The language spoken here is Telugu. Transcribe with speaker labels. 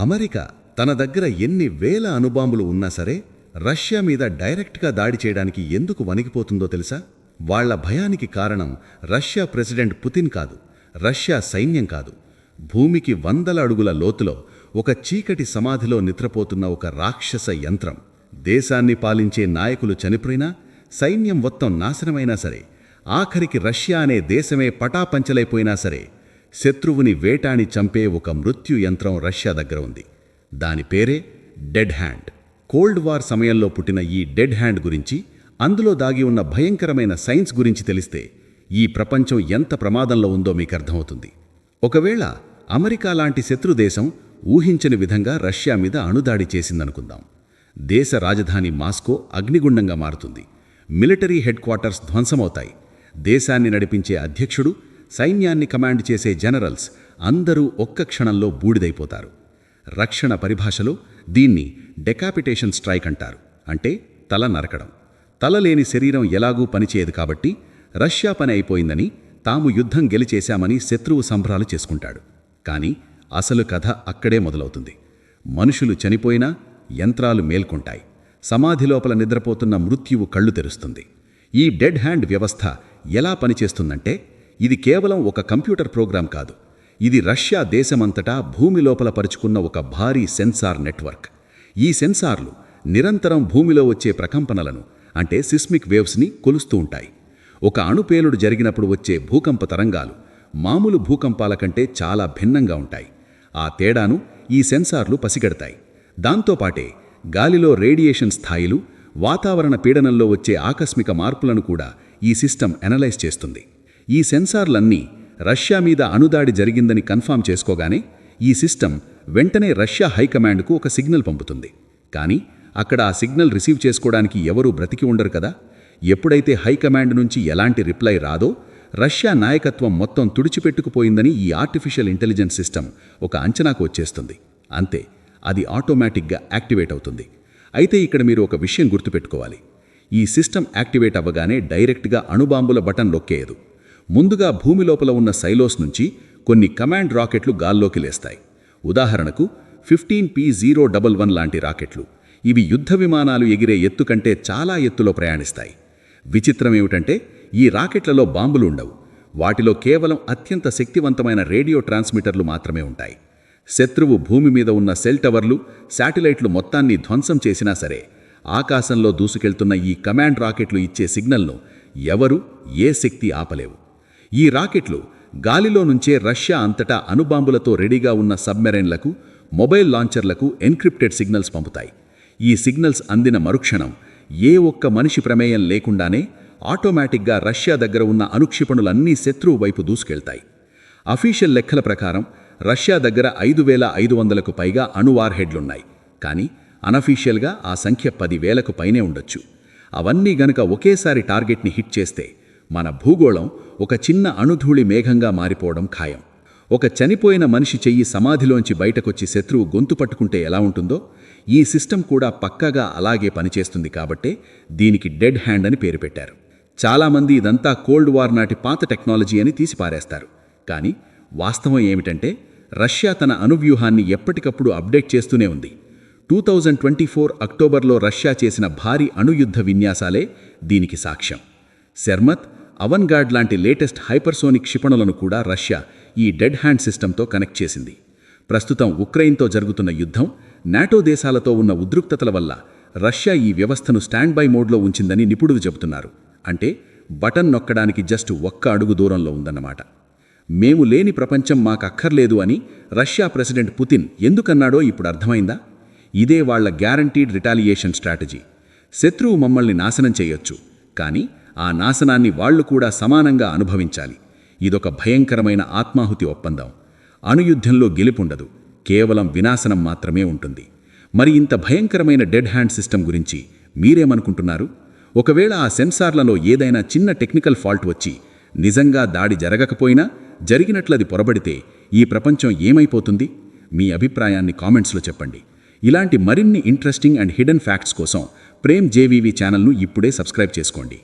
Speaker 1: అమెరికా తన దగ్గర ఎన్ని వేల అణుబాంబులు ఉన్నా సరే రష్యా మీద డైరెక్ట్గా దాడి చేయడానికి ఎందుకు వణికిపోతుందో తెలుసా? వాళ్ల భయానికి కారణం రష్యా ప్రెసిడెంట్ పుతిన్ కాదు, రష్యా సైన్యం కాదు. భూమికి వందల అడుగుల లోతులో ఒక చీకటి సమాధిలో నిద్రపోతున్న ఒక రాక్షస యంత్రం. దేశాన్ని పాలించే నాయకులు చనిపోయినా, సైన్యం మొత్తం నాశనమైనా సరే, ఆఖరికి రష్యా అనే దేశమే పటాపంచలైపోయినా సరే, శత్రువుని వేటాడి చంపే ఒక మృత్యు యంత్రం రష్యా దగ్గర ఉంది. దాని పేరే డెడ్ హ్యాండ్. కోల్డ్ వార్ సమయంలో పుట్టిన ఈ డెడ్ హ్యాండ్ గురించి, అందులో దాగి ఉన్న భయంకరమైన సైన్స్ గురించి తెలిస్తే ఈ ప్రపంచం ఎంత ప్రమాదంలో ఉందో మీకు అర్థమవుతుంది. ఒకవేళ అమెరికా లాంటి శత్రుదేశం ఊహించని విధంగా రష్యా మీద అణుదాడి చేసిందనుకుందాం. దేశ రాజధాని మాస్కో అగ్నిగుండంగా మారుతుంది. మిలిటరీ హెడ్ క్వార్టర్స్ ధ్వంసమవుతాయి. దేశాన్ని నడిపించే అధ్యక్షుడు, సైన్యాన్ని కమాండ్ చేసే జనరల్స్ అందరూ ఒక్క క్షణంలో బూడిదైపోతారు. రక్షణ పరిభాషలో దీన్ని డెకాపిటేషన్ స్ట్రైక్ అంటారు. అంటే తల నరకడం. తల లేని శరీరం ఎలాగూ పనిచేయదు కాబట్టి రష్యా పని అయిపోయిందని, తాము యుద్ధం గెలిచేశామని శత్రువు సంబరాలు చేసుకుంటాడు. కానీ అసలు కథ అక్కడే మొదలవుతుంది. మనుషులు చనిపోయినా యంత్రాలు మేల్కొంటాయి. సమాధి లోపల నిద్రపోతున్న మృత్యువు కళ్ళు తెరుస్తుంది. ఈ డెడ్ హ్యాండ్ వ్యవస్థ ఎలా పనిచేస్తుందంటే, ఇది కేవలం ఒక కంప్యూటర్ ప్రోగ్రాం కాదు. ఇది రష్యా దేశమంతటా భూమి లోపల పరుచుకున్న ఒక భారీ సెన్సార్ నెట్వర్క్. ఈ సెన్సార్లు నిరంతరం భూమిలో వచ్చే ప్రకంపనలను, అంటే సిస్మిక్ వేవ్స్ని కొలుస్తూ ఉంటాయి. ఒక అణుపేలుడు జరిగినప్పుడు వచ్చే భూకంప తరంగాలు మామూలు భూకంపాల కంటే చాలా భిన్నంగా ఉంటాయి. ఆ తేడాను ఈ సెన్సార్లు పసిగడతాయి. దాంతోపాటే గాలిలో రేడియేషన్ స్థాయిలు, వాతావరణ పీడనంలో వచ్చే ఆకస్మిక మార్పులను కూడా ఈ సిస్టమ్ అనలైజ్ చేస్తుంది. ఈ సెన్సార్లన్నీ రష్యా మీద అణుదాడి జరిగిందని కన్ఫర్మ్ చేసుకోగానే ఈ సిస్టమ్ వెంటనే రష్యా హైకమాండ్కు ఒక సిగ్నల్ పంపుతుంది. కానీ అక్కడ ఆ సిగ్నల్ రిసీవ్ చేసుకోవడానికి ఎవరూ బ్రతికి ఉండరు కదా. ఎప్పుడైతే హైకమాండ్ నుంచి ఎలాంటి రిప్లై రాదో, రష్యా నాయకత్వం మొత్తం తుడిచిపెట్టుకుపోయిందని ఈ ఆర్టిఫిషియల్ ఇంటెలిజెన్స్ సిస్టమ్ ఒక అంచనాకు వచ్చేస్తుంది. అంతే, అది ఆటోమేటిక్గా యాక్టివేట్ అవుతుంది. అయితే ఇక్కడ మీరు ఒక విషయం గుర్తుపెట్టుకోవాలి. ఈ సిస్టమ్ యాక్టివేట్ అవ్వగానే డైరెక్ట్గా అణుబాంబుల బటన్ నొక్కేయదు. ముందుగా భూమి లోపల ఉన్న సైలోస్ నుంచి కొన్ని కమాండ్ రాకెట్లు గాల్లోకి లేస్తాయి. ఉదాహరణకు 15P011 లాంటి రాకెట్లు. ఇవి యుద్ధ విమానాలు ఎగిరే ఎత్తు కంటే చాలా ఎత్తులో ప్రయాణిస్తాయి. విచిత్రమేమిటంటే, ఈ రాకెట్లలో బాంబులు ఉండవు. వాటిలో కేవలం అత్యంత శక్తివంతమైన రేడియో ట్రాన్స్మిటర్లు మాత్రమే ఉంటాయి. శత్రువు భూమి మీద ఉన్న సెల్ టవర్లు, శాటిలైట్లు మొత్తాన్ని ధ్వంసం చేసినా సరే, ఆకాశంలో దూసుకెళ్తున్న ఈ కమాండ్ రాకెట్లు ఇచ్చే సిగ్నల్ను ఎవరు, ఏ శక్తి ఆపలేవు. ఈ రాకెట్లు గాలిలో నుంచే రష్యా అంతటా అణుబాంబులతో రెడీగా ఉన్న సబ్మెరైన్లకు, మొబైల్ లాంచర్లకు ఎన్క్రిప్టెడ్ సిగ్నల్స్ పంపుతాయి. ఈ సిగ్నల్స్ అందిన మరుక్షణం ఏ ఒక్క మనిషి ప్రమేయం లేకుండానే ఆటోమేటిక్గా రష్యా దగ్గర ఉన్న అణుక్షిపణులన్నీ శత్రువు వైపు దూసుకెళ్తాయి. అఫీషియల్ లెక్కల ప్రకారం రష్యా దగ్గర 5500కు పైగా అణు వార్హెడ్లున్నాయి. కానీ అనఫీషియల్గా ఆ సంఖ్య 10,000కు పైనే ఉండొచ్చు. అవన్నీ గనుక ఒకేసారి టార్గెట్ని హిట్ చేస్తే మన భూగోళం ఒక చిన్న అణుధూళి మేఘంగా మారిపోవడం ఖాయం. ఒక చనిపోయిన మనిషి చెయ్యి సమాధిలోంచి బయటకొచ్చి శత్రువు గొంతు పట్టుకుంటే ఎలా ఉంటుందో, ఈ సిస్టమ్ కూడా పక్కాగా అలాగే పనిచేస్తుంది. కాబట్టే దీనికి డెడ్ హ్యాండ్ అని పేరు పెట్టారు. చాలామంది ఇదంతా కోల్డ్ వార్ నాటి పాత టెక్నాలజీ అని తీసిపారేస్తారు. కానీ వాస్తవం ఏమిటంటే, రష్యా తన అణువ్యూహాన్ని ఎప్పటికప్పుడు అప్డేట్ చేస్తూనే ఉంది. 2024 అక్టోబర్లో రష్యా చేసిన భారీ అణుయుద్ధ విన్యాసాలే దీనికి సాక్ష్యం. శర్మత్, అవన్గార్డ్ లాంటి లేటెస్ట్ హైపర్సోనిక్ క్షిపణులను కూడా రష్యా ఈ డెడ్ హ్యాండ్ సిస్టంతో కనెక్ట్ చేసింది. ప్రస్తుతం ఉక్రెయిన్తో జరుగుతున్న యుద్ధం, నాటో దేశాలతో ఉన్న ఉద్రిక్తతల వల్ల రష్యా ఈ వ్యవస్థను స్టాండ్ బై మోడ్లో ఉంచిందని నిపుణులు చెబుతున్నారు. అంటే బటన్ నొక్కడానికి జస్ట్ ఒక్క అడుగు దూరంలో ఉందన్నమాట. మేము లేని ప్రపంచం మాకక్కర్లేదు అని రష్యా ప్రెసిడెంట్ పుతిన్ ఎందుకన్నాడో ఇప్పుడు అర్థమైందా? ఇదే వాళ్ల గ్యారంటీడ్ రిటాలియేషన్ స్ట్రాటజీ. శత్రువు మమ్మల్ని నాశనం చేయొచ్చు, కానీ ఆ నాశనాన్ని వాళ్లు కూడా సమానంగా అనుభవించాలి. ఇదొక భయంకరమైన ఆత్మాహుతి ఒప్పందం. అణుయుద్ధంలో గెలుపుండదు, కేవలం వినాశనం మాత్రమే ఉంటుంది. మరి ఇంత భయంకరమైన డెడ్ హ్యాండ్ సిస్టమ్ గురించి మీరేమనుకుంటున్నారు? ఒకవేళ ఆ సెన్సార్లలో ఏదైనా చిన్న టెక్నికల్ ఫాల్ట్ వచ్చి నిజంగా దాడి జరగకపోయినా జరిగినట్లది పొరబడితే ఈ ప్రపంచం ఏమైపోతుంది? మీ అభిప్రాయాన్ని కామెంట్స్లో చెప్పండి. ఇలాంటి మరిన్ని ఇంట్రెస్టింగ్ అండ్ హిడెన్ ఫ్యాక్ట్స్ కోసం ప్రేమ్ జేవీవీ ఛానల్ను ఇప్పుడే సబ్స్క్రైబ్ చేసుకోండి.